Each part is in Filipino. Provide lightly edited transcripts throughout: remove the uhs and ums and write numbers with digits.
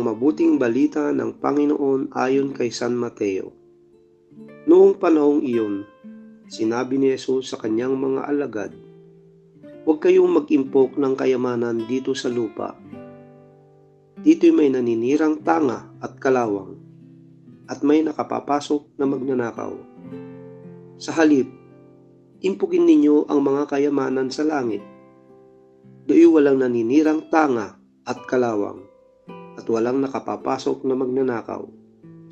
mabuting balita ng Panginoon ayon kay San Mateo. Noong panahong iyon, sinabi ni Jesus sa kanyang mga alagad, "Huwag kayong mag-impok ng kayamanan dito sa lupa. Dito'y may naninirang tanga at kalawang, at may nakapapasok na magnanakaw. Sa halip, impukin ninyo ang mga kayamanan sa langit. Do'y walang naninirang tanga at kalawang, at walang nakapapasok na magnanakaw,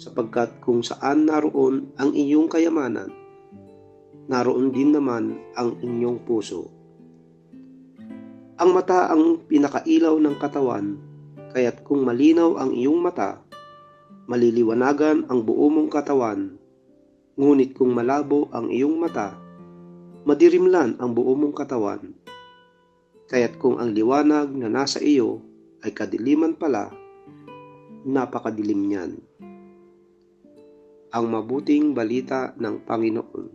sapagkat kung saan naroon ang inyong kayamanan, naroon din naman ang inyong puso. Ang mata ang pinakailaw ng katawan, kaya't kung malinaw ang iyong mata, maliliwanagan ang buo mong katawan. Ngunit kung malabo ang iyong mata, madirimlan ang buo mong katawan. Kaya't kung ang liwanag na nasa iyo ay kadiliman pala, napakadilim niyan." Ang mabuting balita ng Panginoon.